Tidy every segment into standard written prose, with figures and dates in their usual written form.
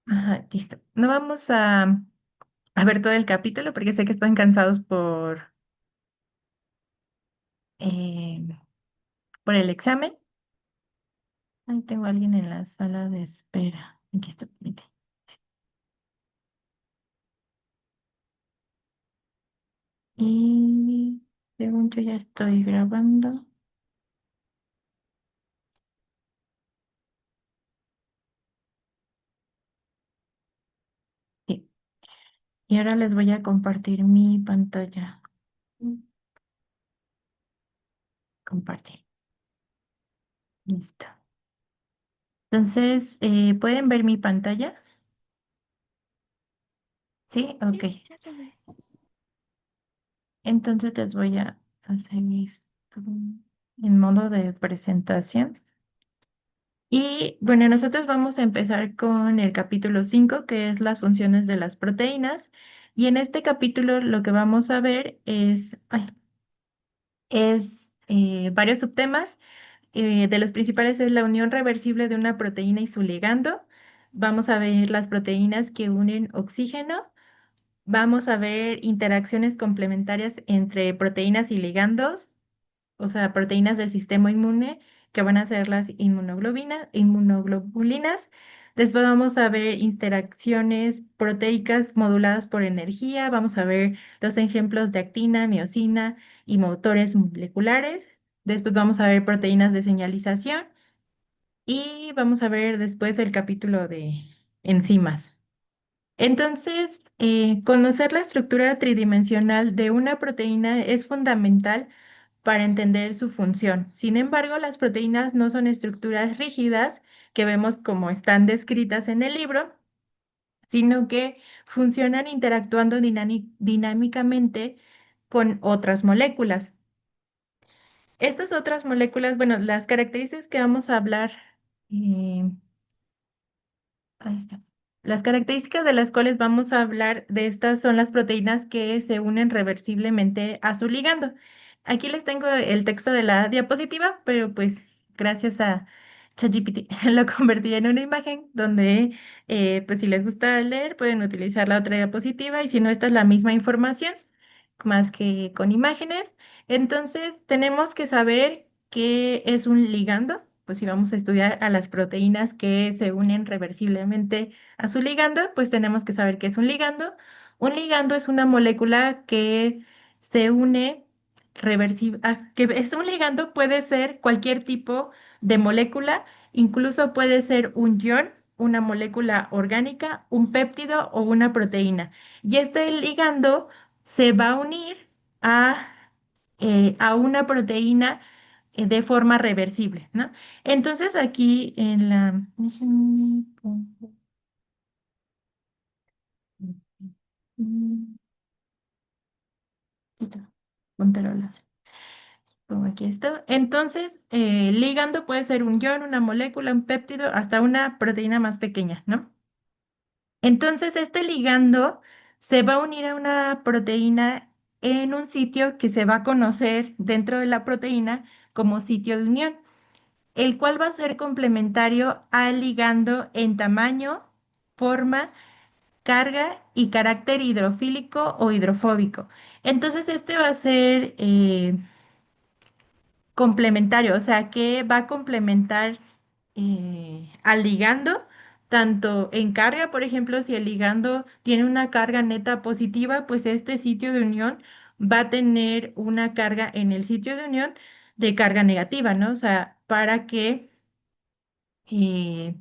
Ajá, listo. No vamos a ver todo el capítulo porque sé que están cansados eh, por el examen. Ahí tengo a alguien en la sala de espera. Aquí está. Permite. Y según yo ya estoy grabando. Sí. Y ahora les voy a compartir mi pantalla. Mm, Compartir. Listo. Entonces, ¿pueden ver mi pantalla? Sí, ok. Sí, ya lo ve. Entonces les voy a hacer esto en modo de presentación. Y bueno, nosotros vamos a empezar con el capítulo 5 que es las funciones de las proteínas. Y en este capítulo lo que vamos a ver es varios subtemas. De los principales es la unión reversible de una proteína y su ligando. Vamos a ver las proteínas que unen oxígeno. Vamos a ver interacciones complementarias entre proteínas y ligandos, o sea, proteínas del sistema inmune, que van a ser las inmunoglobulinas. Después vamos a ver interacciones proteicas moduladas por energía. Vamos a ver los ejemplos de actina, miosina y motores moleculares. Después vamos a ver proteínas de señalización y vamos a ver después el capítulo de enzimas. Entonces, conocer la estructura tridimensional de una proteína es fundamental para entender su función. Sin embargo, las proteínas no son estructuras rígidas que vemos como están descritas en el libro, sino que funcionan interactuando dinámicamente con otras moléculas. Estas otras moléculas, bueno, las características que vamos a hablar, eh, ahí está. Las características de las cuales vamos a hablar de estas son las proteínas que se unen reversiblemente a su ligando. Aquí les tengo el texto de la diapositiva, pero pues gracias a ChatGPT lo convertí en una imagen donde pues si les gusta leer pueden utilizar la otra diapositiva y si no, esta es la misma información, más que con imágenes. Entonces tenemos que saber qué es un ligando. Pues si vamos a estudiar a las proteínas que se unen reversiblemente a su ligando, pues tenemos que saber qué es un ligando. Un ligando es una molécula que se une reversible, que es un ligando, puede ser cualquier tipo de molécula, incluso puede ser un ion, una molécula orgánica, un péptido o una proteína. Y este ligando se va a unir a, a una proteína de forma reversible, ¿no? Entonces aquí en la... déjenme Ponterolas. Pongo aquí esto. Entonces, el ligando puede ser un ion, una molécula, un péptido, hasta una proteína más pequeña, ¿no? Entonces, este ligando se va a unir a una proteína en un sitio que se va a conocer dentro de la proteína como sitio de unión, el cual va a ser complementario al ligando en tamaño, forma, carga y carácter hidrofílico o hidrofóbico. Entonces, este va a ser complementario, o sea, que va a complementar al ligando, tanto en carga, por ejemplo, si el ligando tiene una carga neta positiva, pues este sitio de unión va a tener una carga en el sitio de unión de carga negativa, ¿no? O sea, para que eh,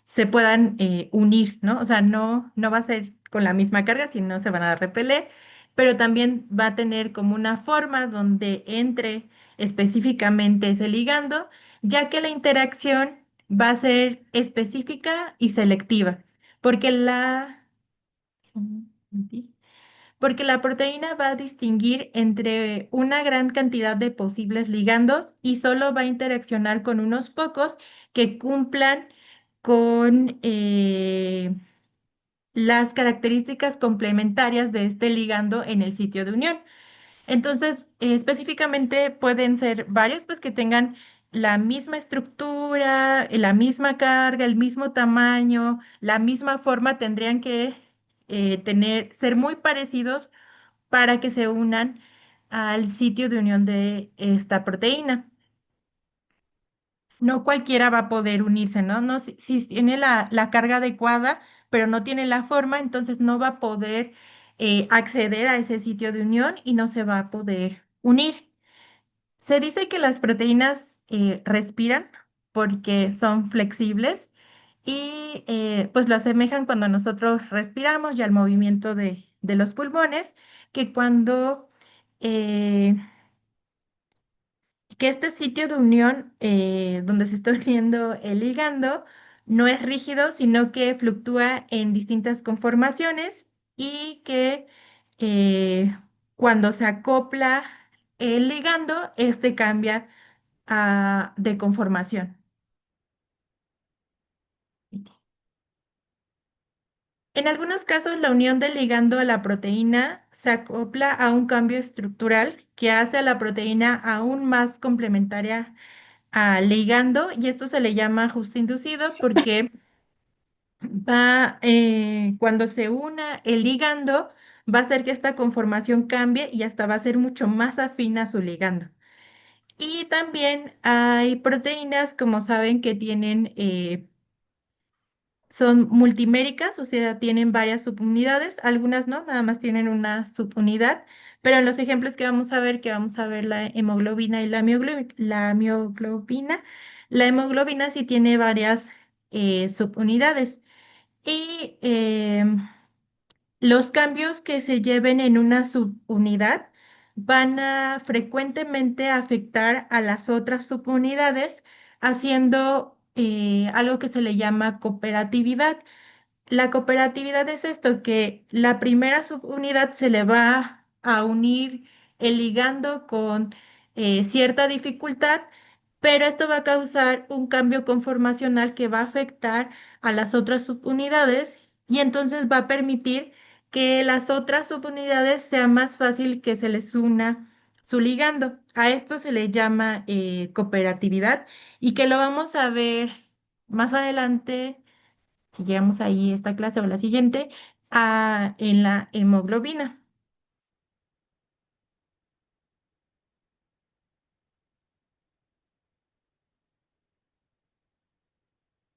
se puedan unir, ¿no? O sea, no va a ser con la misma carga, sino se van a repeler, pero también va a tener como una forma donde entre específicamente ese ligando, ya que la interacción va a ser específica y selectiva, porque porque la proteína va a distinguir entre una gran cantidad de posibles ligandos y solo va a interaccionar con unos pocos que cumplan con las características complementarias de este ligando en el sitio de unión. Entonces, específicamente pueden ser varios, pues que tengan la misma estructura, la misma carga, el mismo tamaño, la misma forma, tendrían que ser muy parecidos para que se unan al sitio de unión de esta proteína. No cualquiera va a poder unirse, ¿no? No, si tiene la carga adecuada, pero no tiene la forma, entonces no va a poder acceder a ese sitio de unión y no se va a poder unir. Se dice que las proteínas respiran porque son flexibles y pues lo asemejan cuando nosotros respiramos y al movimiento de los pulmones, que cuando eh, que este sitio de unión donde se está uniendo el ligando no es rígido, sino que fluctúa en distintas conformaciones y que eh, cuando se acopla el ligando, este cambia de conformación. En algunos casos, la unión del ligando a la proteína se acopla a un cambio estructural que hace a la proteína aún más complementaria al ligando, y esto se le llama ajuste inducido porque cuando se una el ligando, va a hacer que esta conformación cambie y hasta va a ser mucho más afín a su ligando. Y también hay proteínas, como saben, que son multiméricas, o sea, tienen varias subunidades, algunas no, nada más tienen una subunidad, pero en los ejemplos que vamos a ver la hemoglobina y la mioglobina, la hemoglobina sí tiene varias subunidades. Y los cambios que se lleven en una subunidad van a frecuentemente afectar a las otras subunidades, haciendo algo que se le llama cooperatividad. La cooperatividad es esto, que la primera subunidad se le va a unir el ligando con cierta dificultad, pero esto va a causar un cambio conformacional que va a afectar a las otras subunidades y entonces va a permitir que las otras subunidades sea más fácil que se les una su ligando. A esto se le llama cooperatividad y que lo vamos a ver más adelante si llegamos ahí esta clase o la siguiente, en la hemoglobina.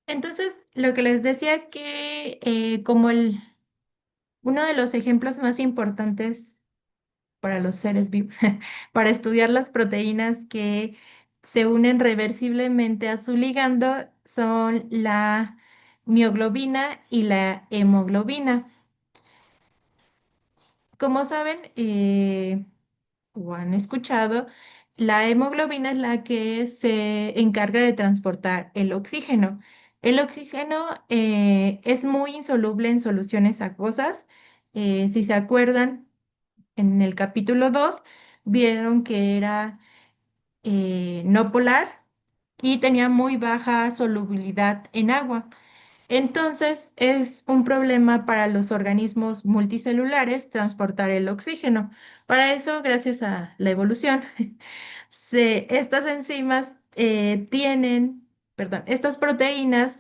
Entonces, lo que les decía es que uno de los ejemplos más importantes para los seres vivos, para estudiar las proteínas que se unen reversiblemente a su ligando, son la mioglobina y la hemoglobina. Como saben, o han escuchado, la hemoglobina es la que se encarga de transportar el oxígeno. El oxígeno es muy insoluble en soluciones acuosas. Si se acuerdan, en el capítulo 2 vieron que era no polar y tenía muy baja solubilidad en agua. Entonces, es un problema para los organismos multicelulares transportar el oxígeno. Para eso, gracias a la evolución, estas enzimas estas proteínas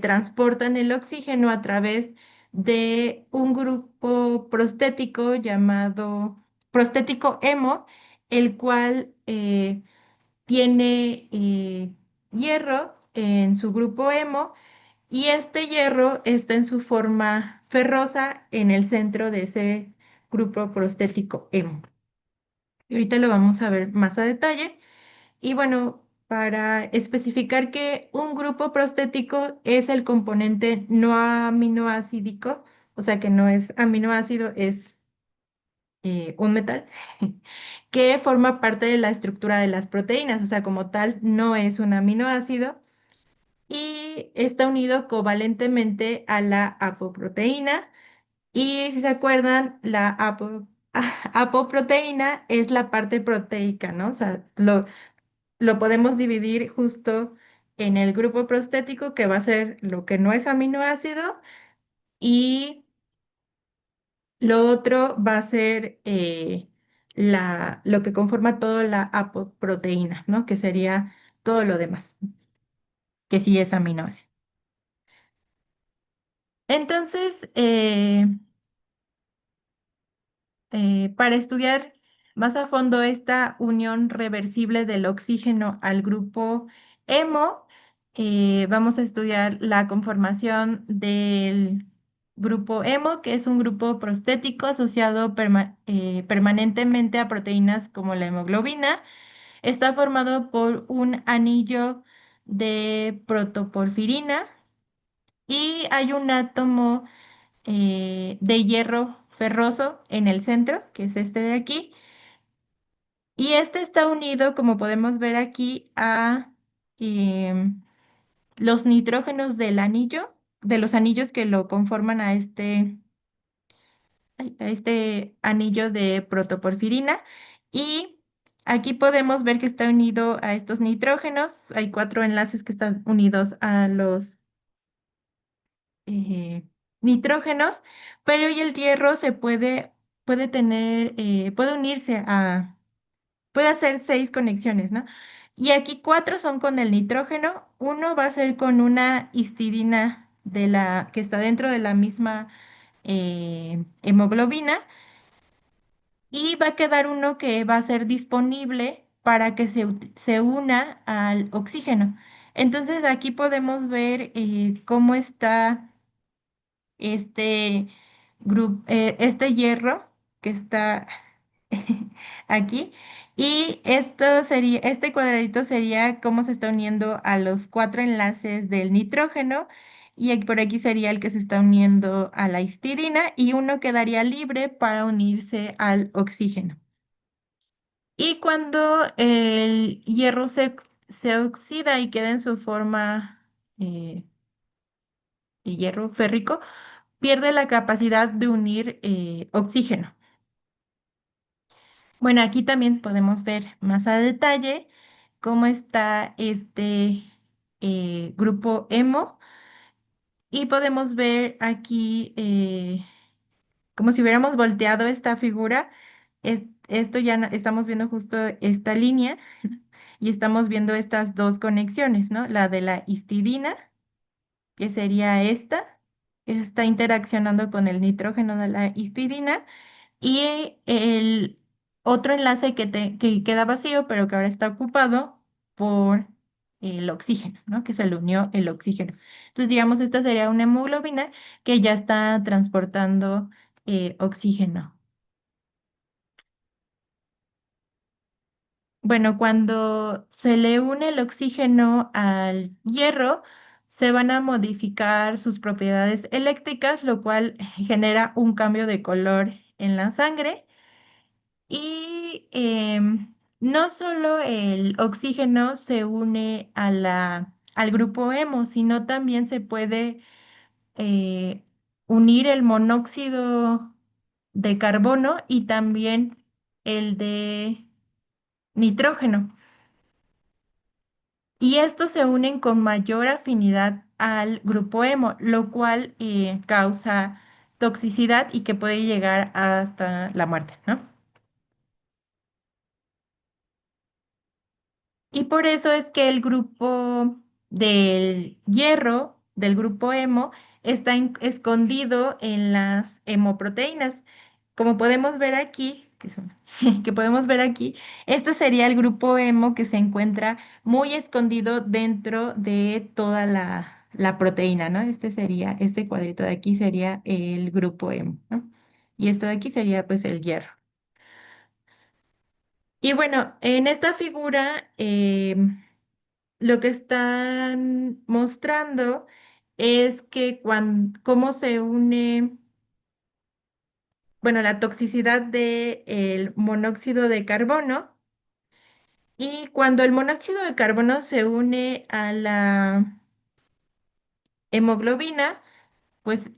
transportan el oxígeno a través de un grupo prostético llamado prostético hemo, el cual tiene hierro en su grupo hemo y este hierro está en su forma ferrosa en el centro de ese grupo prostético hemo. Y ahorita lo vamos a ver más a detalle. Y bueno, para especificar que un grupo prostético es el componente no aminoácidico, o sea que no es aminoácido, es un metal, que forma parte de la estructura de las proteínas, o sea, como tal, no es un aminoácido y está unido covalentemente a la apoproteína. Y si se acuerdan, apoproteína es la parte proteica, ¿no? O sea, lo podemos dividir justo en el grupo prostético, que va a ser lo que no es aminoácido, y lo otro va a ser lo que conforma toda la apoproteína, ¿no? Que sería todo lo demás, que sí es aminoácido. Entonces, para estudiar más a fondo esta unión reversible del oxígeno al grupo hemo, vamos a estudiar la conformación del grupo hemo, que es un grupo prostético asociado permanentemente a proteínas como la hemoglobina. Está formado por un anillo de protoporfirina y hay un átomo de hierro ferroso en el centro, que es este de aquí, y este está unido, como podemos ver aquí, a em, los nitrógenos del anillo, de los anillos que lo conforman a este anillo de protoporfirina. Y aquí podemos ver que está unido a estos nitrógenos. Hay cuatro enlaces que están unidos a los eh, nitrógenos, pero y el hierro puede tener, puede unirse a, puede hacer 6 conexiones, ¿no? Y aquí cuatro son con el nitrógeno, uno va a ser con una histidina que está dentro de la misma hemoglobina, y va a quedar uno que va a ser disponible para que se una al oxígeno. Entonces aquí podemos ver cómo está este este hierro que está aquí. Y este cuadradito sería cómo se está uniendo a los cuatro enlaces del nitrógeno. Y por aquí sería el que se está uniendo a la histidina y uno quedaría libre para unirse al oxígeno. Y cuando el hierro se oxida y queda en su forma de hierro férrico, pierde la capacidad de unir oxígeno. Bueno, aquí también podemos ver más a detalle cómo está este grupo hemo, y podemos ver aquí como si hubiéramos volteado esta figura. Esto ya estamos viendo justo esta línea y estamos viendo estas dos conexiones, ¿no? La de la histidina, que sería esta, que está interaccionando con el nitrógeno de la histidina. Y el otro enlace que queda vacío, pero que ahora está ocupado por el oxígeno, ¿no? Que se le unió el oxígeno. Entonces, digamos, esta sería una hemoglobina que ya está transportando oxígeno. Bueno, cuando se le une el oxígeno al hierro, se van a modificar sus propiedades eléctricas, lo cual genera un cambio de color en la sangre. Y no solo el oxígeno se une a al grupo hemo, sino también se puede eh, unir el monóxido de carbono y también el de nitrógeno. Y estos se unen con mayor afinidad al grupo hemo, lo cual causa toxicidad y que puede llegar hasta la muerte, ¿no? Y por eso es que el grupo del hierro, del grupo hemo, está escondido en las hemoproteínas. Como podemos ver aquí, que podemos ver aquí, este sería el grupo hemo que se encuentra muy escondido dentro de toda la proteína, ¿no? Este cuadrito de aquí sería el grupo hemo, ¿no? Y esto de aquí sería pues el hierro. Y bueno, en esta figura, lo que están mostrando es que cómo se une, bueno, la toxicidad del monóxido de carbono. Y cuando el monóxido de carbono se une a la hemoglobina, pues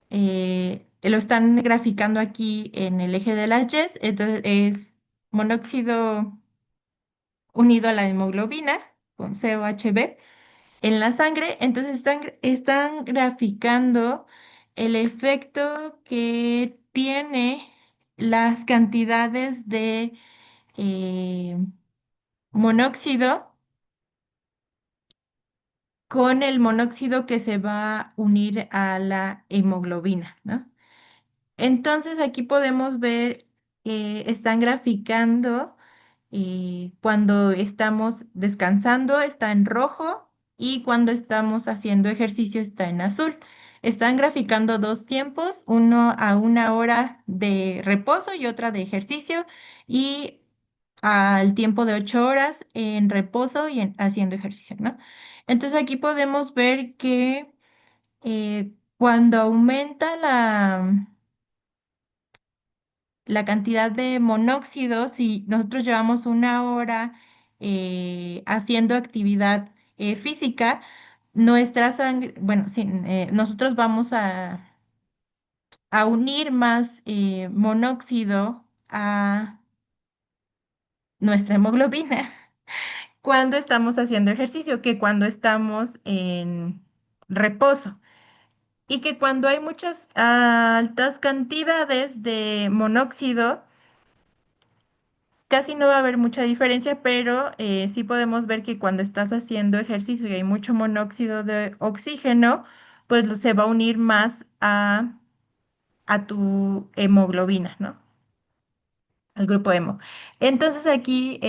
lo están graficando aquí en el eje de las Y. Entonces es monóxido unido a la hemoglobina con COHB en la sangre. Entonces están graficando el efecto que tiene las cantidades de eh, monóxido con el monóxido que se va a unir a la hemoglobina, ¿no? Entonces aquí podemos ver que están graficando cuando estamos descansando está en rojo y cuando estamos haciendo ejercicio está en azul. Están graficando dos tiempos, uno a 1 hora de reposo y otra de ejercicio y al tiempo de 8 horas en reposo y haciendo ejercicio, ¿no? Entonces aquí podemos ver que cuando aumenta la cantidad de monóxido, si nosotros llevamos 1 hora haciendo actividad física, nuestra sangre, bueno, sí, nosotros vamos a unir más monóxido a nuestra hemoglobina cuando estamos haciendo ejercicio que cuando estamos en reposo. Y que cuando hay muchas altas cantidades de monóxido, casi no va a haber mucha diferencia, pero sí podemos ver que cuando estás haciendo ejercicio y hay mucho monóxido de oxígeno, pues se va a unir más a tu hemoglobina, ¿no? Al grupo hemo. Entonces aquí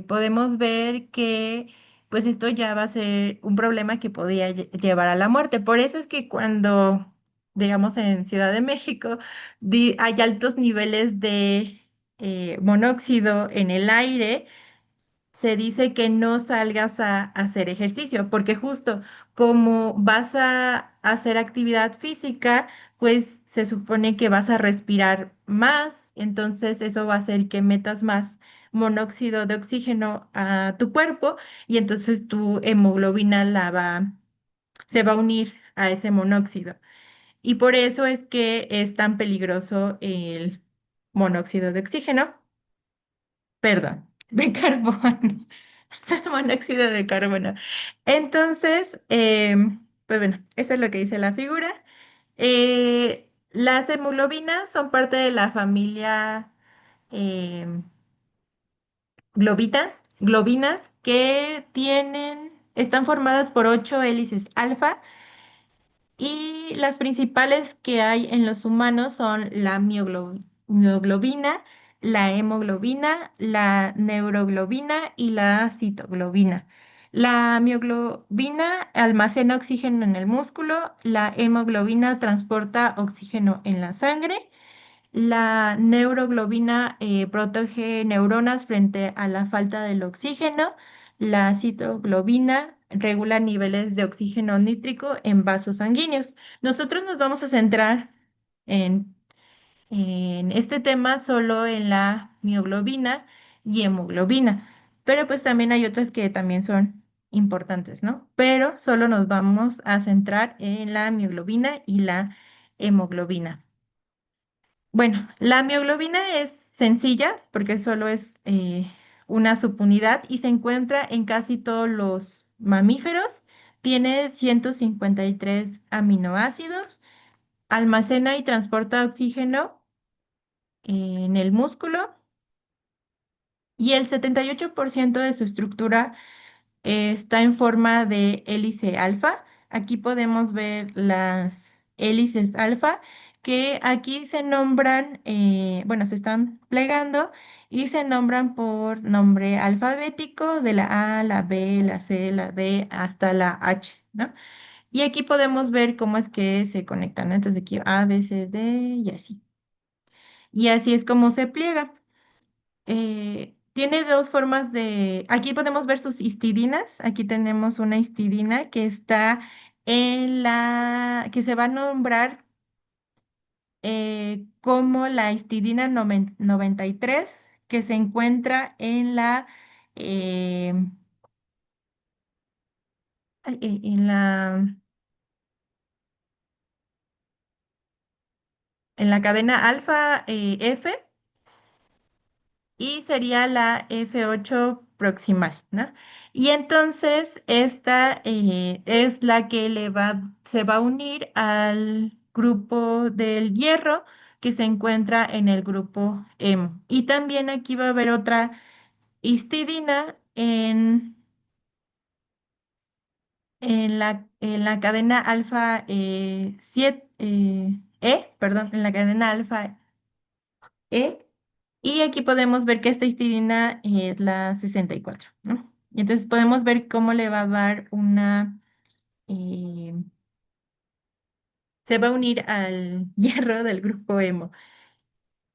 podemos ver que pues esto ya va a ser un problema que podría llevar a la muerte. Por eso es que cuando, digamos, en Ciudad de México hay altos niveles de monóxido en el aire, se dice que no salgas a hacer ejercicio, porque justo como vas a hacer actividad física, pues se supone que vas a respirar más, entonces eso va a hacer que metas más monóxido de oxígeno a tu cuerpo y entonces tu hemoglobina se va a unir a ese monóxido. Y por eso es que es tan peligroso el monóxido de oxígeno, perdón, de carbono. Monóxido de carbono. Entonces, pues bueno, eso es lo que dice la figura. Las hemoglobinas son parte de la familia em, globinas que están formadas por 8 hélices alfa y las principales que hay en los humanos son la mioglobina, la hemoglobina, la neuroglobina y la citoglobina. La mioglobina almacena oxígeno en el músculo, la hemoglobina transporta oxígeno en la sangre, la neuroglobina protege neuronas frente a la falta del oxígeno. La citoglobina regula niveles de oxígeno nítrico en vasos sanguíneos. Nosotros nos vamos a centrar en, en este tema solo en la mioglobina y hemoglobina, pero pues también hay otras que también son importantes, ¿no? Pero solo nos vamos a centrar en la mioglobina y la hemoglobina. Bueno, la mioglobina es sencilla porque solo es una subunidad y se encuentra en casi todos los mamíferos. Tiene 153 aminoácidos, almacena y transporta oxígeno en el músculo y el 78% de su estructura está en forma de hélice alfa. Aquí podemos ver las hélices alfa que aquí se nombran, bueno, se están plegando y se nombran por nombre alfabético de la A, la B, la C, la D hasta la H, ¿no? Y aquí podemos ver cómo es que se conectan, ¿no? Entonces aquí A, B, C, D y así. Y así es como se pliega. Tiene dos formas aquí podemos ver sus histidinas. Aquí tenemos una histidina que está que se va a nombrar como la histidina 93, que se encuentra eh, en la cadena alfa F y sería la F8 proximal, ¿no? Y entonces esta es la que se va a unir al grupo del hierro que se encuentra en el grupo hemo. Y también aquí va a haber otra histidina En la cadena alfa 7, perdón, en la cadena alfa E, y aquí podemos ver que esta histidina es la 64, ¿no? Y entonces podemos ver cómo le va a dar eh, se va a unir al hierro del grupo hemo.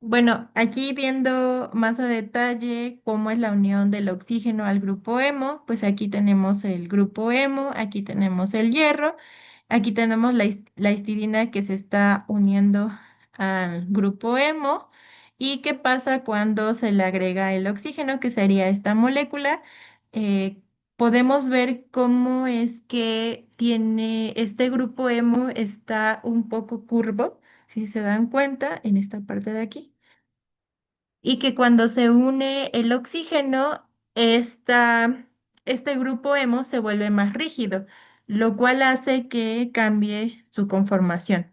Bueno, aquí viendo más a detalle cómo es la unión del oxígeno al grupo hemo, pues aquí tenemos el grupo hemo, aquí tenemos el hierro, aquí tenemos la histidina que se está uniendo al grupo hemo. ¿Y qué pasa cuando se le agrega el oxígeno, que sería esta molécula? Eh, Podemos ver cómo es que tiene este grupo hemo, está un poco curvo, si se dan cuenta, en esta parte de aquí, y que cuando se une el oxígeno, este grupo hemo se vuelve más rígido, lo cual hace que cambie su conformación.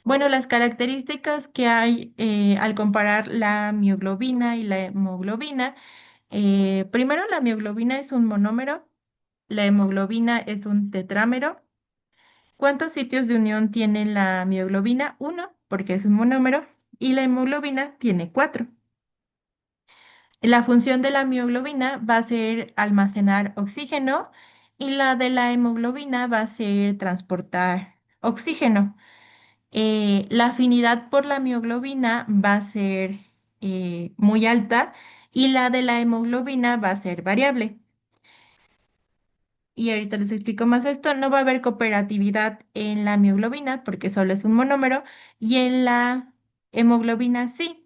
Bueno, las características que hay al comparar la mioglobina y la hemoglobina, primero la mioglobina es un monómero, la hemoglobina es un tetrámero. ¿Cuántos sitios de unión tiene la mioglobina? Uno, porque es un monómero, y la hemoglobina tiene cuatro. La función de la mioglobina va a ser almacenar oxígeno y la de la hemoglobina va a ser transportar oxígeno. La afinidad por la mioglobina va a ser muy alta y la de la hemoglobina va a ser variable. Y ahorita les explico más esto. No va a haber cooperatividad en la mioglobina porque solo es un monómero, y en la hemoglobina sí.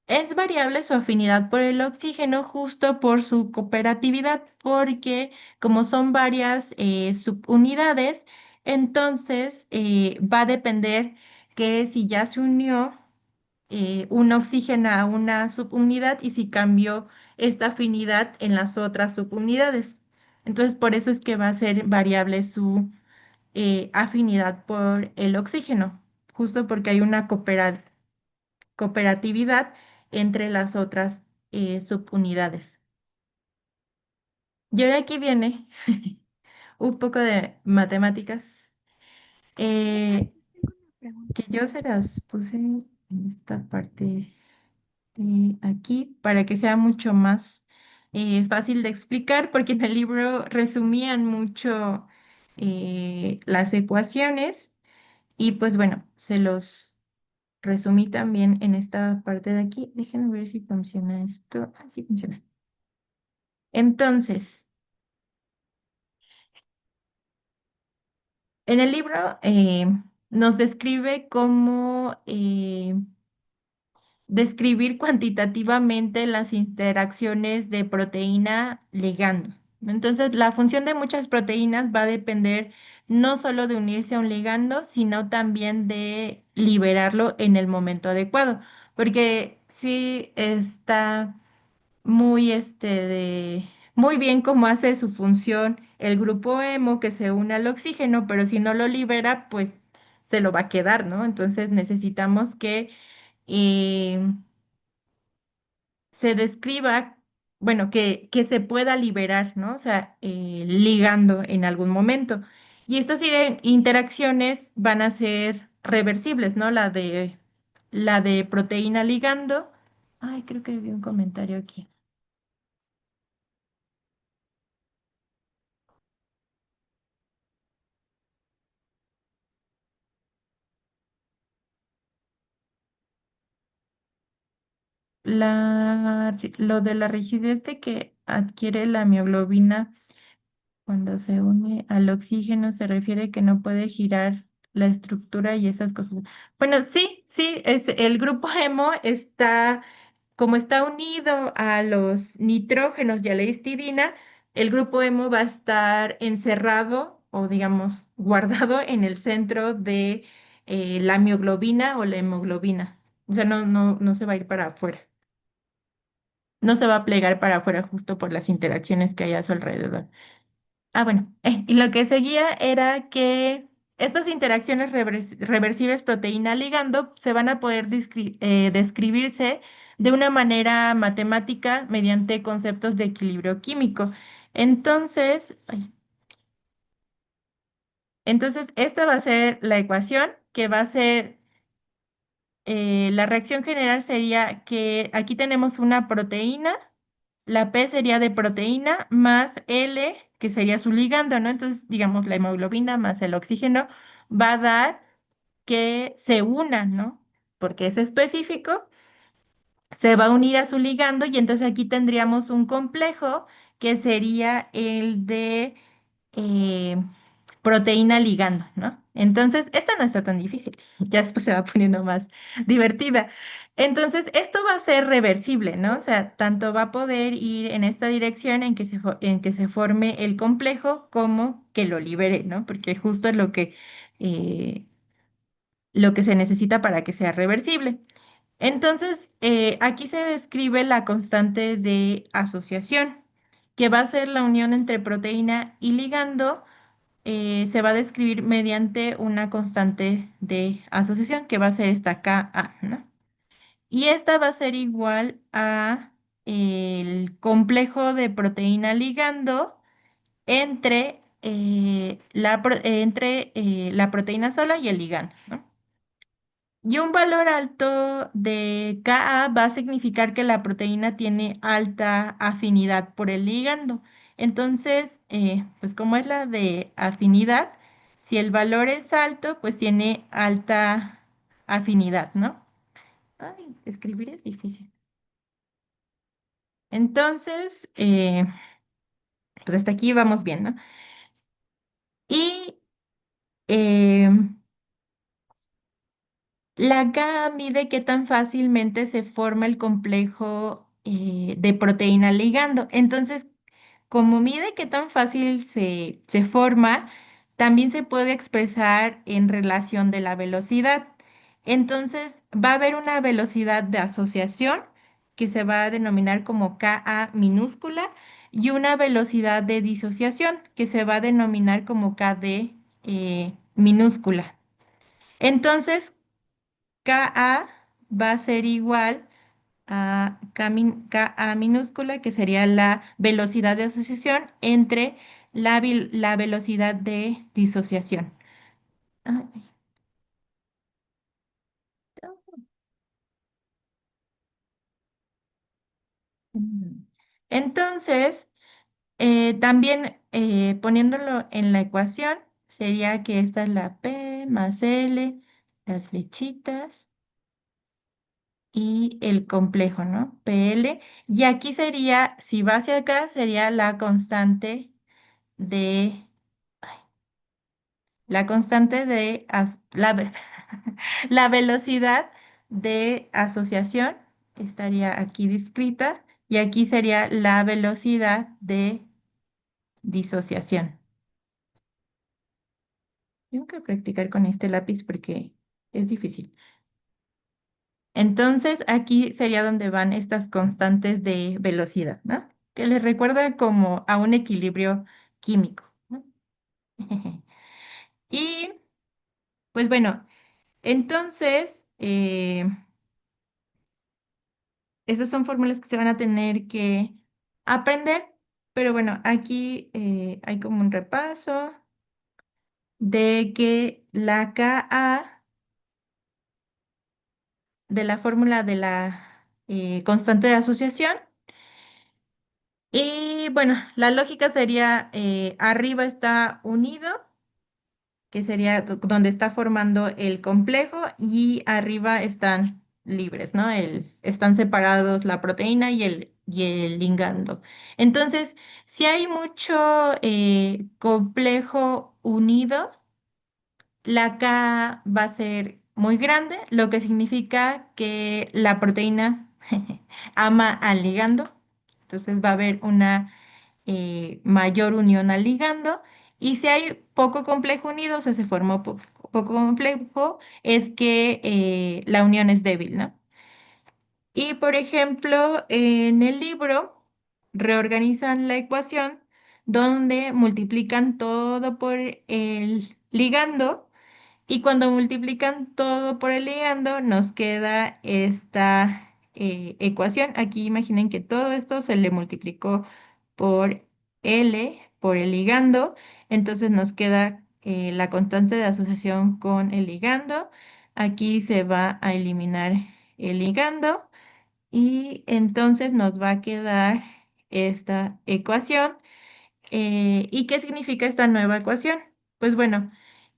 Es variable su afinidad por el oxígeno justo por su cooperatividad, porque como son varias subunidades, entonces va a depender que si ya se unió un oxígeno a una subunidad y si cambió esta afinidad en las otras subunidades. Entonces, por eso es que va a ser variable su afinidad por el oxígeno, justo porque hay una cooperatividad entre las otras subunidades. Y ahora aquí viene un poco de matemáticas, eh, que yo se las puse en esta parte de aquí para que sea mucho más fácil de explicar, porque en el libro resumían mucho las ecuaciones y pues bueno, se los resumí también en esta parte de aquí. Déjenme ver si funciona esto. Ah, sí funciona. Entonces, en el libro nos describe cómo describir cuantitativamente las interacciones de proteína ligando. Entonces, la función de muchas proteínas va a depender no solo de unirse a un ligando, sino también de liberarlo en el momento adecuado, porque si está muy bien cómo hace su función el grupo hemo que se une al oxígeno, pero si no lo libera, pues se lo va a quedar, ¿no? Entonces necesitamos que eh, se describa, bueno, que se pueda liberar, ¿no? O sea, ligando en algún momento. Y estas interacciones van a ser reversibles, ¿no? La de proteína ligando. Ay, creo que vi un comentario aquí. Lo de la rigidez de que adquiere la mioglobina cuando se une al oxígeno se refiere que no puede girar la estructura y esas cosas. Bueno, sí, sí, el grupo hemo como está unido a los nitrógenos y a la histidina, el grupo hemo va a estar encerrado o digamos guardado en el centro de la mioglobina o la hemoglobina. O sea, no se va a ir para afuera. No se va a plegar para afuera justo por las interacciones que hay a su alrededor. Ah, bueno, y lo que seguía era que estas interacciones reversibles proteína-ligando se van a poder describirse de una manera matemática mediante conceptos de equilibrio químico. Entonces, ay, Entonces, esta va a ser la ecuación que va a ser, la reacción general sería que aquí tenemos una proteína, la P sería de proteína más L, que sería su ligando, ¿no? Entonces, digamos, la hemoglobina más el oxígeno va a dar que se unan, ¿no? Porque es específico, se va a unir a su ligando y entonces aquí tendríamos un complejo que sería el de eh, proteína ligando, ¿no? Entonces, esta no está tan difícil, ya después se va poniendo más divertida. Entonces, esto va a ser reversible, ¿no? O sea, tanto va a poder ir en esta dirección en que en que se forme el complejo como que lo libere, ¿no? Porque justo es eh, lo que se necesita para que sea reversible. Entonces, aquí se describe la constante de asociación, que va a ser la unión entre proteína y ligando. Se va a describir mediante una constante de asociación, que va a ser esta Ka, ¿no? Y esta va a ser igual a el complejo de proteína ligando entre, la proteína sola y el ligando, ¿no? Y un valor alto de Ka va a significar que la proteína tiene alta afinidad por el ligando. Entonces, pues como es la de afinidad, si el valor es alto, pues tiene alta afinidad, ¿no? Ay, escribir es difícil. Entonces, pues hasta aquí vamos bien, ¿no? Y eh, la Ka mide qué tan fácilmente se forma el complejo de proteína ligando. Entonces, como mide qué tan fácil se forma, también se puede expresar en relación de la velocidad. Entonces, va a haber una velocidad de asociación que se va a denominar como Ka minúscula y una velocidad de disociación que se va a denominar como Kd minúscula. Entonces, Ka va a ser igual a Ka minúscula, que sería la velocidad de asociación entre la velocidad de disociación. Ay, mm. Entonces, también poniéndolo en la ecuación, sería que esta es la P más L, las flechitas y el complejo, ¿no? PL. Y aquí sería, si va hacia acá, sería la constante de, ay, la constante de, la velocidad de asociación estaría aquí descrita y aquí sería la velocidad de disociación. Tengo que practicar con este lápiz porque es difícil. Entonces, aquí sería donde van estas constantes de velocidad, ¿no? Que les recuerda como a un equilibrio químico, ¿no? Y pues bueno, entonces, esas son fórmulas que se van a tener que aprender, pero bueno, aquí hay como un repaso de que la Ka de la fórmula de la constante de asociación. Y bueno, la lógica sería, arriba está unido, que sería donde está formando el complejo, y arriba están libres, ¿no? Están separados la proteína y el ligando. Entonces, si hay mucho complejo unido, la K va a ser muy grande, lo que significa que la proteína ama al ligando. Entonces va a haber una mayor unión al ligando. Y si hay poco complejo unido, o sea, se formó poco complejo, es que la unión es débil, ¿no? Y por ejemplo, en el libro reorganizan la ecuación donde multiplican todo por el ligando y cuando multiplican todo por el ligando, nos queda esta ecuación. Aquí imaginen que todo esto se le multiplicó por L, por el ligando. Entonces nos queda la constante de asociación con el ligando. Aquí se va a eliminar el ligando y entonces nos va a quedar esta ecuación. ¿Y qué significa esta nueva ecuación? Pues bueno,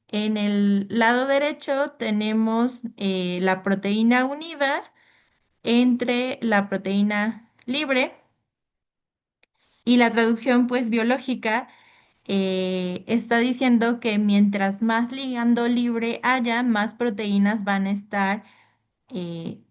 en el lado derecho tenemos la proteína unida entre la proteína libre y la traducción pues biológica está diciendo que mientras más ligando libre haya, más proteínas van a estar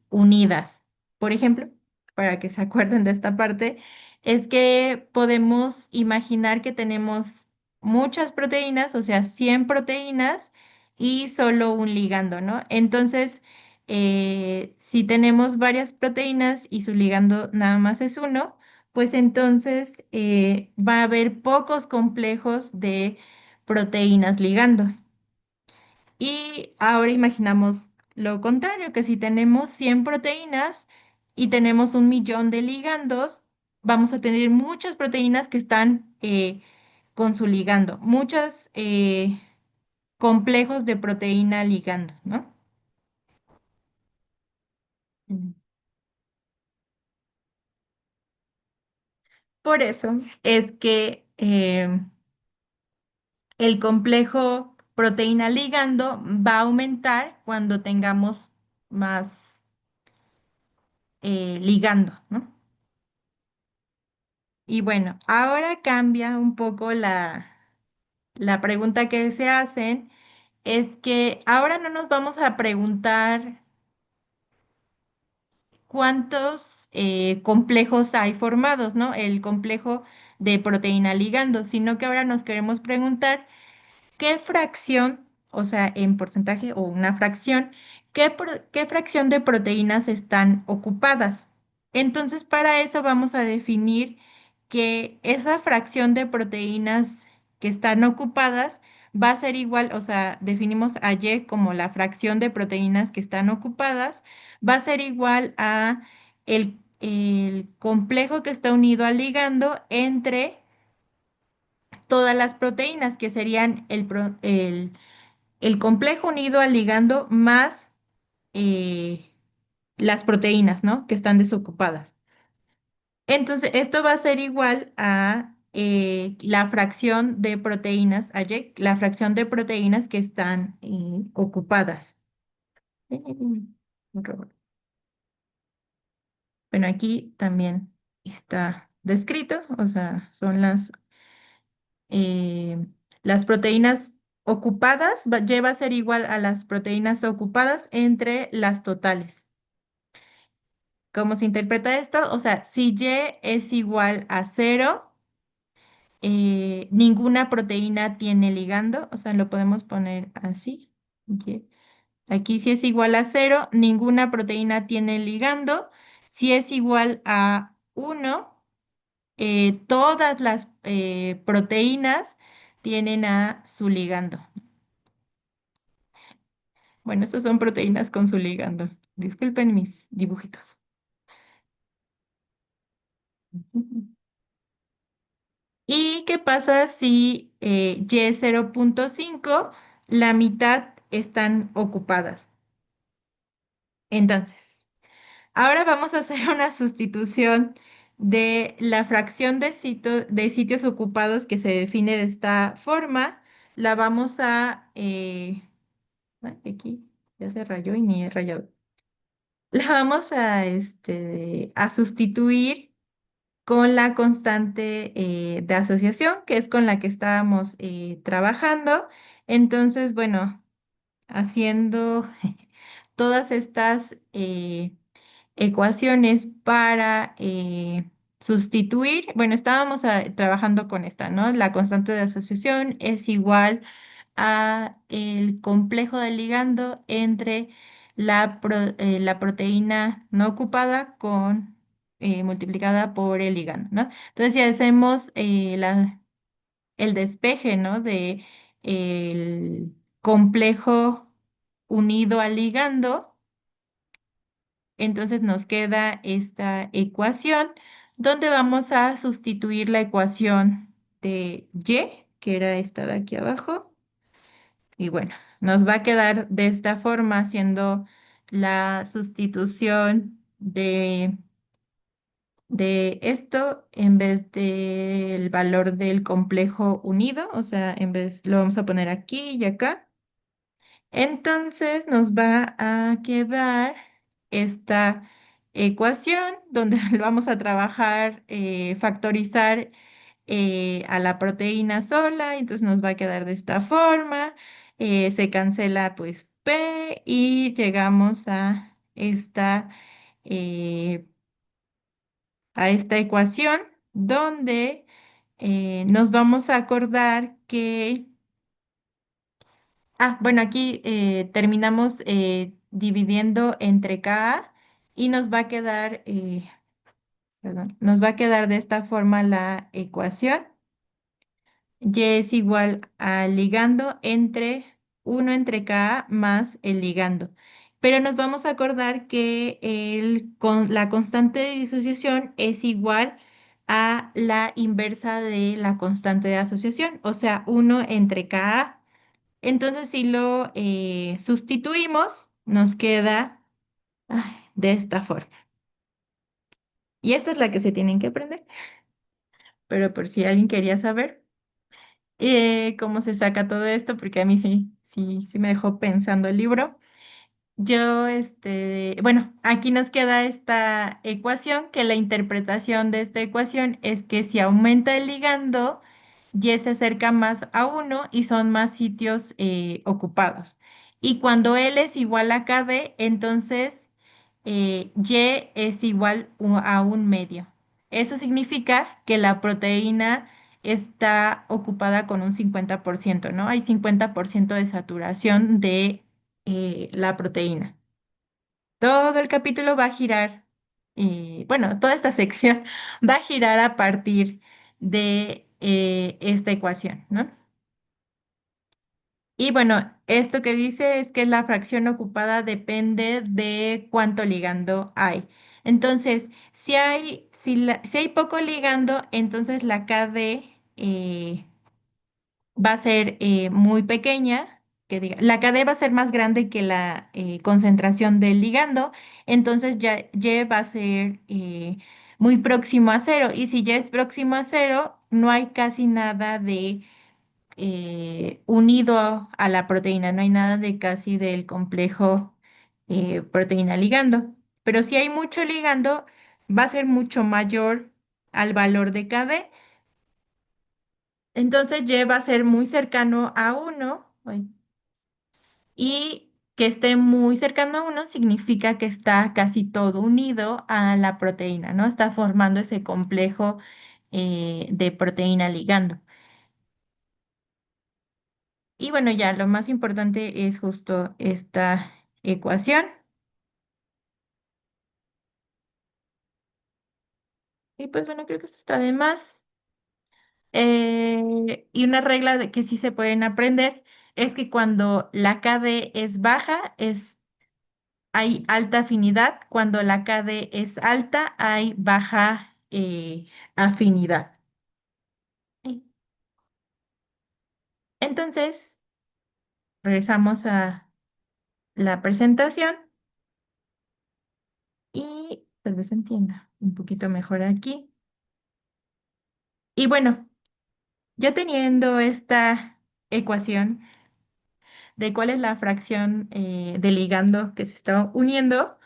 unidas. Por ejemplo, para que se acuerden de esta parte, es que podemos imaginar que tenemos muchas proteínas, o sea, 100 proteínas y solo un ligando, ¿no? Entonces, si tenemos varias proteínas y su ligando nada más es uno, pues entonces va a haber pocos complejos de proteínas ligandos. Y ahora imaginamos lo contrario, que si tenemos 100 proteínas y tenemos 1 millón de ligandos, vamos a tener muchas proteínas que están con su ligando, muchos complejos de proteína ligando, ¿no? Mm. Por eso es que el complejo proteína ligando va a aumentar cuando tengamos más ligando, ¿no? Y bueno, ahora cambia un poco la pregunta que se hacen, es que ahora no nos vamos a preguntar cuántos complejos hay formados, ¿no? El complejo de proteína ligando, sino que ahora nos queremos preguntar ¿qué fracción, o sea, en porcentaje o una fracción, qué fracción de proteínas están ocupadas? Entonces, para eso vamos a definir que esa fracción de proteínas que están ocupadas va a ser igual, o sea, definimos a Y como la fracción de proteínas que están ocupadas, va a ser igual a el complejo que está unido al ligando entre todas las proteínas, que serían el complejo unido al ligando más eh, las proteínas, ¿no? Que están desocupadas. Entonces, esto va a ser igual a la fracción de proteínas, la fracción de proteínas que están ocupadas. Bueno, aquí también está descrito, o sea, son eh, las proteínas ocupadas, lleva a ser igual a las proteínas ocupadas entre las totales. ¿Cómo se interpreta esto? O sea, si Y es igual a cero, ninguna proteína tiene ligando, o sea, lo podemos poner así. Y. Aquí si es igual a cero, ninguna proteína tiene ligando. Si es igual a uno, todas las proteínas tienen a su ligando. Bueno, estos son proteínas con su ligando. Disculpen mis dibujitos. ¿Y qué pasa si Y es 0,5, la mitad están ocupadas? Entonces, ahora vamos a hacer una sustitución de la fracción de sitios ocupados que se define de esta forma. La vamos a... aquí ya se rayó y ni he rayado. La vamos a sustituir con la constante de asociación, que es con la que estábamos trabajando. Entonces, bueno, haciendo todas estas ecuaciones para sustituir, bueno, estábamos trabajando con esta, ¿no? La constante de asociación es igual a el complejo de ligando entre la proteína no ocupada con multiplicada por el ligando, ¿no? Entonces ya hacemos el despeje, ¿no? De el complejo unido al ligando. Entonces nos queda esta ecuación donde vamos a sustituir la ecuación de Y, que era esta de aquí abajo, Y bueno, nos va a quedar de esta forma haciendo la sustitución de esto en vez del valor del complejo unido, o sea, en vez lo vamos a poner aquí y acá. Entonces nos va a quedar esta ecuación donde lo vamos a trabajar, factorizar a la proteína sola, entonces nos va a quedar de esta forma, se cancela pues P y llegamos eh, a esta ecuación donde nos vamos a acordar que, bueno, aquí terminamos dividiendo entre Ka y nos va a quedar, perdón, nos va a quedar de esta forma la ecuación. Y es igual al ligando entre uno entre Ka más el ligando. Pero nos vamos a acordar que la constante de disociación es igual a la inversa de la constante de asociación, o sea, uno entre Ka. Entonces, si lo sustituimos, nos queda de esta forma. Y esta es la que se tienen que aprender, pero por si alguien quería saber. Cómo se saca todo esto, porque a mí sí me dejó pensando el libro. Bueno, aquí nos queda esta ecuación, que la interpretación de esta ecuación es que si aumenta el ligando, Y se acerca más a uno y son más sitios ocupados. Y cuando L es igual a KD, entonces Y es igual a un medio. Eso significa que la proteína está ocupada con un 50%, ¿no? Hay 50% de saturación de la proteína. Todo el capítulo va a girar, bueno, toda esta sección va a girar a partir de esta ecuación, ¿no? Y bueno, esto que dice es que la fracción ocupada depende de cuánto ligando hay. Entonces, si hay poco ligando, entonces la KD va a ser muy pequeña, la KD va a ser más grande que la concentración del ligando, entonces ya Y va a ser muy próximo a cero. Y si ya es próximo a cero, no hay casi nada de unido a la proteína, no hay nada de casi del complejo proteína ligando. Pero si hay mucho ligando, va a ser mucho mayor al valor de KD. Entonces Y va a ser muy cercano a uno, y que esté muy cercano a uno significa que está casi todo unido a la proteína, ¿no? Está formando ese complejo de proteína ligando. Y bueno, ya lo más importante es justo esta ecuación. Y pues bueno, creo que esto está de más. Y una regla de que sí se pueden aprender es que cuando la KD es baja, hay alta afinidad. Cuando la KD es alta, hay baja afinidad. Sí. Entonces, regresamos a la presentación y tal vez se entienda un poquito mejor aquí. Y bueno, ya teniendo esta ecuación de cuál es la fracción de ligando que se está uniendo,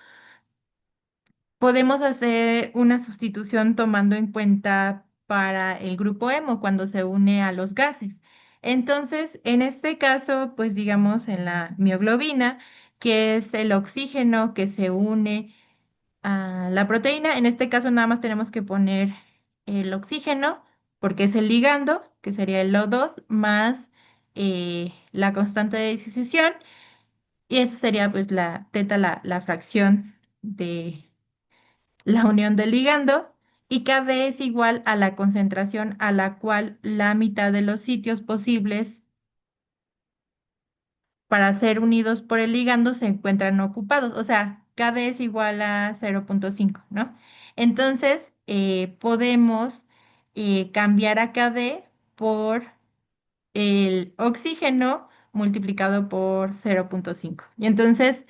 podemos hacer una sustitución tomando en cuenta para el grupo hemo cuando se une a los gases. Entonces, en este caso, pues digamos en la mioglobina, que es el oxígeno que se une a la proteína, en este caso nada más tenemos que poner el oxígeno, porque es el ligando, que sería el O2, más la constante de disociación, y esa sería pues la teta, la fracción de la unión del ligando, y Kd es igual a la concentración a la cual la mitad de los sitios posibles para ser unidos por el ligando se encuentran ocupados, o sea, Kd es igual a 0,5, ¿no? Entonces, podemos cambiar a Kd por el oxígeno multiplicado por 0,5. Y entonces,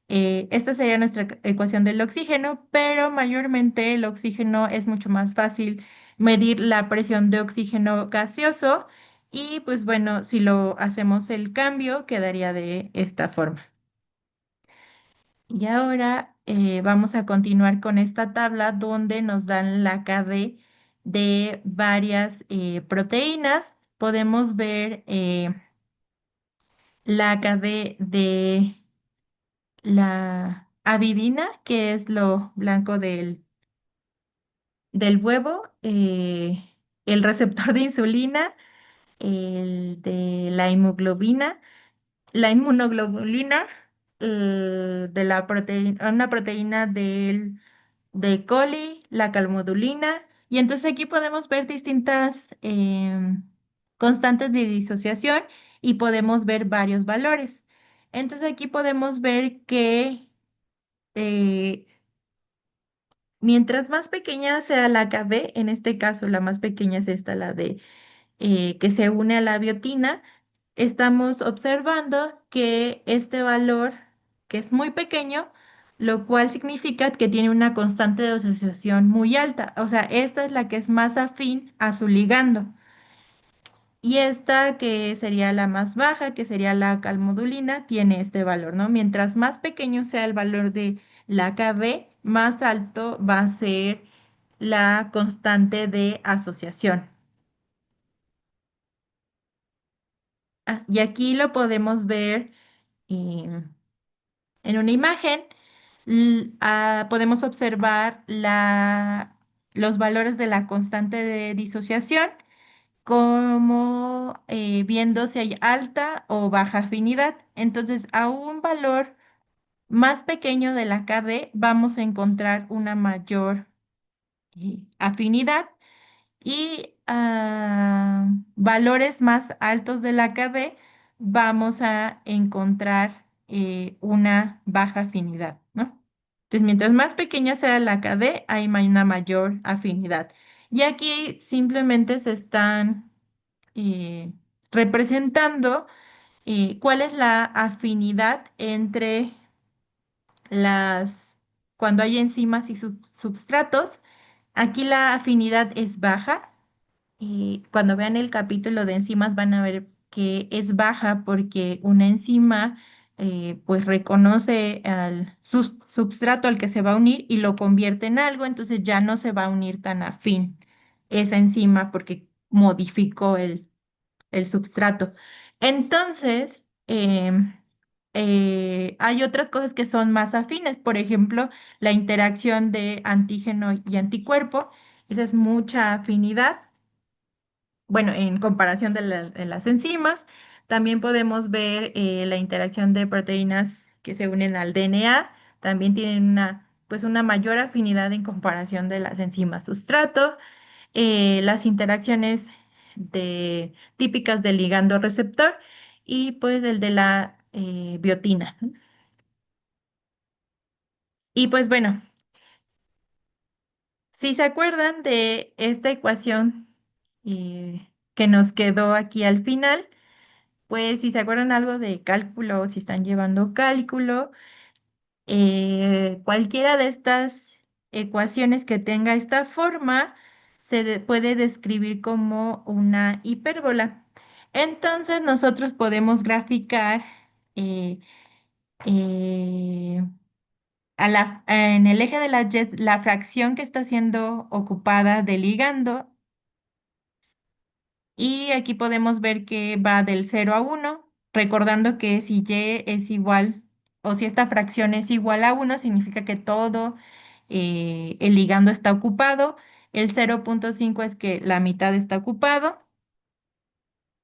esta sería nuestra ecuación del oxígeno, pero mayormente el oxígeno es mucho más fácil medir la presión de oxígeno gaseoso y pues bueno, si lo hacemos el cambio, quedaría de esta forma. Y ahora vamos a continuar con esta tabla donde nos dan la KD de varias proteínas. Podemos ver la KD de la avidina, que es lo blanco del huevo, el receptor de insulina, el de la hemoglobina, la inmunoglobulina, de la proteína, una proteína de coli, la calmodulina, y entonces aquí podemos ver distintas constantes de disociación y podemos ver varios valores. Entonces aquí podemos ver que eh, mientras más pequeña sea la KB, en este caso la más pequeña es esta, la de que se une a la biotina, estamos observando que este valor, que es muy pequeño, lo cual significa que tiene una constante de asociación muy alta. O sea, esta es la que es más afín a su ligando. Y esta, que sería la más baja, que sería la calmodulina, tiene este valor, ¿no? Mientras más pequeño sea el valor de la KB, más alto va a ser la constante de asociación. Ah, y aquí lo podemos ver en una imagen. Podemos observar los valores de la constante de disociación como viendo si hay alta o baja afinidad. Entonces, a un valor más pequeño de la KD vamos a encontrar una mayor afinidad y valores más altos de la KB vamos a encontrar una baja afinidad, ¿no? Entonces, mientras más pequeña sea la KD, hay una mayor afinidad. Y aquí simplemente se están eh, representando cuál es la afinidad entre las, cuando hay enzimas y substratos. Aquí la afinidad es baja. Cuando vean el capítulo de enzimas van a ver que es baja porque una enzima pues reconoce al substrato al que se va a unir y lo convierte en algo, entonces ya no se va a unir tan afín esa enzima porque modificó el substrato. Entonces, hay otras cosas que son más afines, por ejemplo, la interacción de antígeno y anticuerpo, esa es mucha afinidad. Bueno, en comparación de las enzimas, también podemos ver la interacción de proteínas que se unen al DNA, también tienen pues una mayor afinidad en comparación de las enzimas sustrato. Las interacciones típicas del ligando receptor y pues el de la biotina, ¿no? Y pues bueno, si se acuerdan de esta ecuación que nos quedó aquí al final, pues si se acuerdan algo de cálculo o si están llevando cálculo, cualquiera de estas ecuaciones que tenga esta forma puede describir como una hipérbola. Entonces nosotros podemos graficar eh, eh, en el eje de la Y la fracción que está siendo ocupada del ligando y aquí podemos ver que va del 0 a 1, recordando que si Y es igual o si esta fracción es igual a 1, significa que todo el ligando está ocupado. El 0,5 es que la mitad está ocupado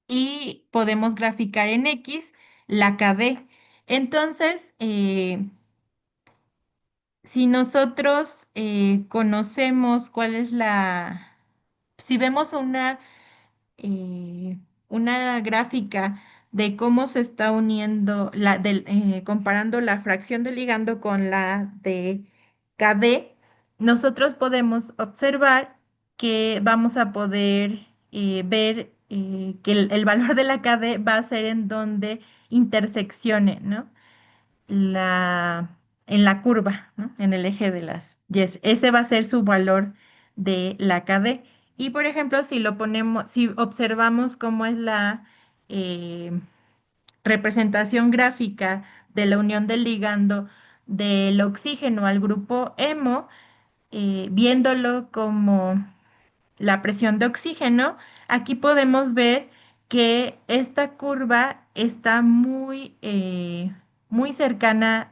y podemos graficar en X la KD. Entonces, si nosotros conocemos cuál es si vemos eh, una gráfica de cómo se está uniendo, comparando la fracción de ligando con la de KD, nosotros podemos observar que vamos a poder ver que el valor de la KD va a ser en donde interseccione, ¿no? La, en la curva, ¿no? En el eje de las yes. Ese va a ser su valor de la KD. Y por ejemplo, si lo ponemos, si observamos cómo es la eh, representación gráfica de la unión del ligando del oxígeno al grupo hemo, viéndolo como la presión de oxígeno, aquí podemos ver que esta curva está muy cercana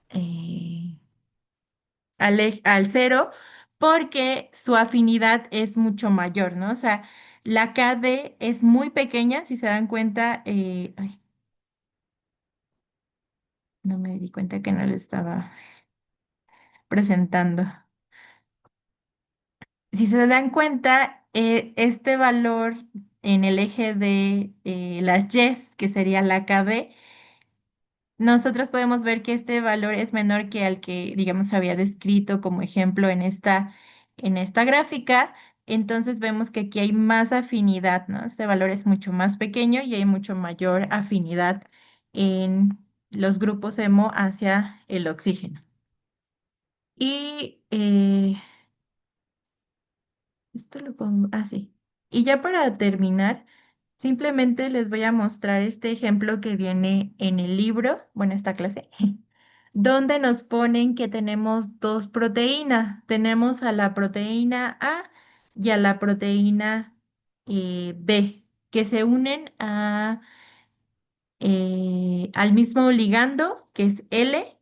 eh, al cero porque su afinidad es mucho mayor, ¿no? O sea, la KD es muy pequeña, si se dan cuenta, ay, no me di cuenta que no lo estaba presentando. Si se dan cuenta, este valor en el eje de las Y, que sería la KB, nosotros podemos ver que este valor es menor que al que, digamos, se había descrito como ejemplo en esta gráfica. Entonces vemos que aquí hay más afinidad, ¿no? Este valor es mucho más pequeño y hay mucho mayor afinidad en los grupos hemo hacia el oxígeno. Y esto lo pongo así. Y ya para terminar, simplemente les voy a mostrar este ejemplo que viene en el libro, bueno, esta clase, donde nos ponen que tenemos dos proteínas. Tenemos a la proteína A y a la proteína B, que se unen al mismo ligando, que es L,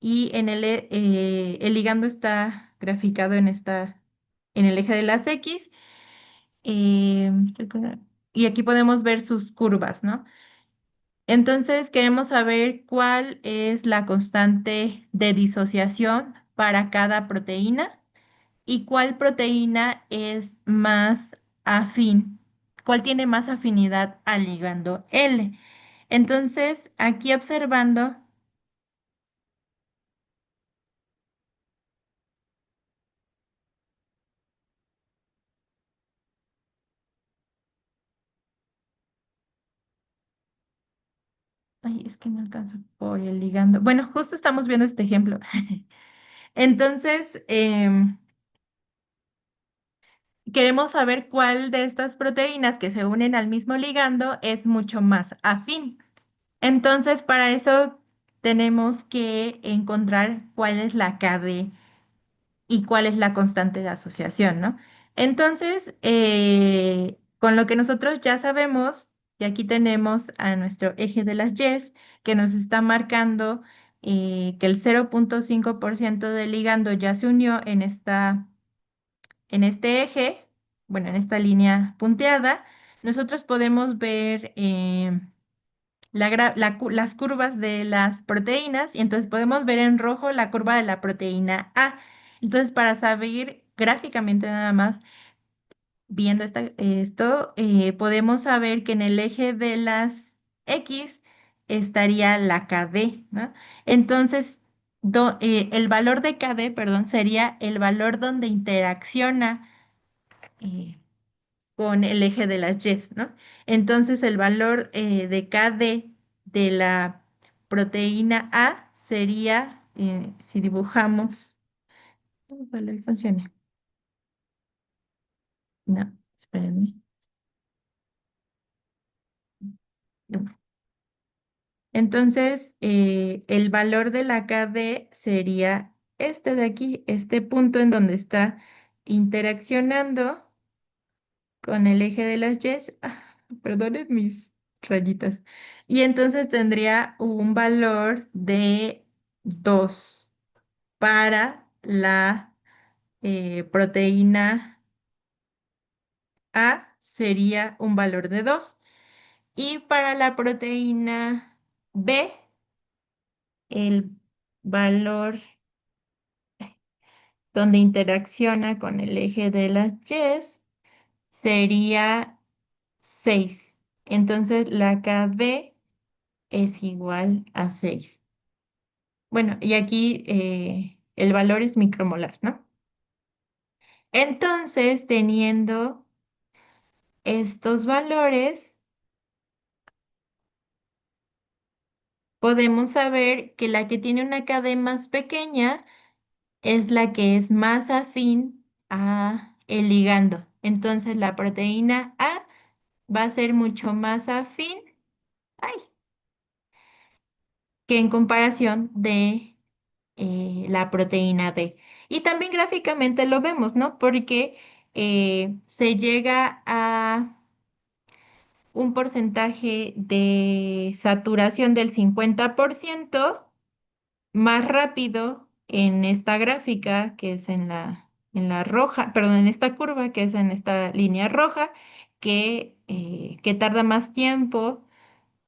y el ligando está graficado en el eje de las X. eh, y aquí podemos ver sus curvas, ¿no? Entonces queremos saber cuál es la constante de disociación para cada proteína y cuál proteína es más afín, cuál tiene más afinidad al ligando L. Entonces, aquí observando, ay, es que no alcanzo por el ligando. Bueno, justo estamos viendo este ejemplo. Entonces, queremos saber cuál de estas proteínas que se unen al mismo ligando es mucho más afín. Entonces, para eso tenemos que encontrar cuál es la KD y cuál es la constante de asociación, ¿no? Entonces, con lo que nosotros ya sabemos, y aquí tenemos a nuestro eje de las Ys, que nos está marcando que el 0,5% del ligando ya se unió en este eje, bueno, en esta línea punteada, nosotros podemos ver las curvas de las proteínas y entonces podemos ver en rojo la curva de la proteína A. Entonces, para saber gráficamente nada más, viendo esto, podemos saber que en el eje de las X estaría la KD, ¿no? Entonces, el valor de KD, perdón, sería el valor donde interacciona eh, con el eje de las Y, ¿no? Entonces el valor de KD de la proteína A sería, si dibujamos, ojalá y funcione. No, espérenme. No. Entonces, el valor de la KD sería este de aquí, este punto en donde está interaccionando con el eje de las Y. Perdonen mis rayitas. Y entonces tendría un valor de 2 para la proteína A sería un valor de 2 y para la proteína B el valor donde interacciona con el eje de las Y sería 6. Entonces la KB es igual a 6. Bueno, y aquí el valor es micromolar, ¿no? Entonces, teniendo estos valores, podemos saber que la que tiene una KD más pequeña es la que es más afín a el ligando. Entonces la proteína A va a ser mucho más afín, ay, que en comparación de la proteína B. Y también gráficamente lo vemos, ¿no? Porque se llega a un porcentaje de saturación del 50% más rápido en esta gráfica, que es en la roja, perdón, en esta curva, que es en esta línea roja, que tarda más tiempo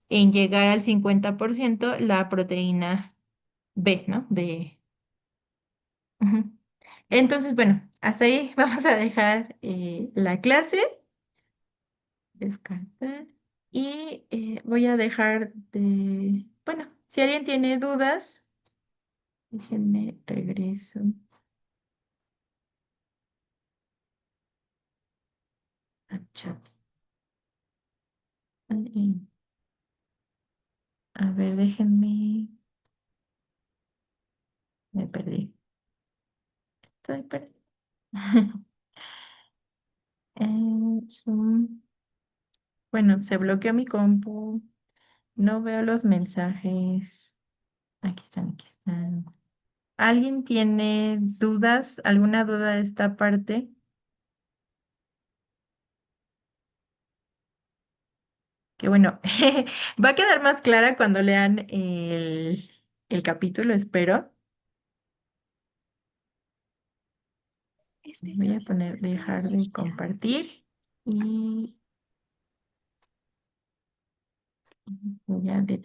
en llegar al 50% la proteína B, ¿no? Ujú. Entonces, bueno, hasta ahí vamos a dejar la clase, descartar, y voy a dejar de, bueno, si alguien tiene dudas, déjenme regreso al chat. A ver, déjenme, me perdí, estoy perdida. Zoom. Bueno, se bloqueó mi compu, no veo los mensajes. Aquí están, aquí están. ¿Alguien tiene dudas, alguna duda de esta parte? Que bueno, va a quedar más clara cuando lean el capítulo, espero. Voy a poner dejar de compartir y voy a detener.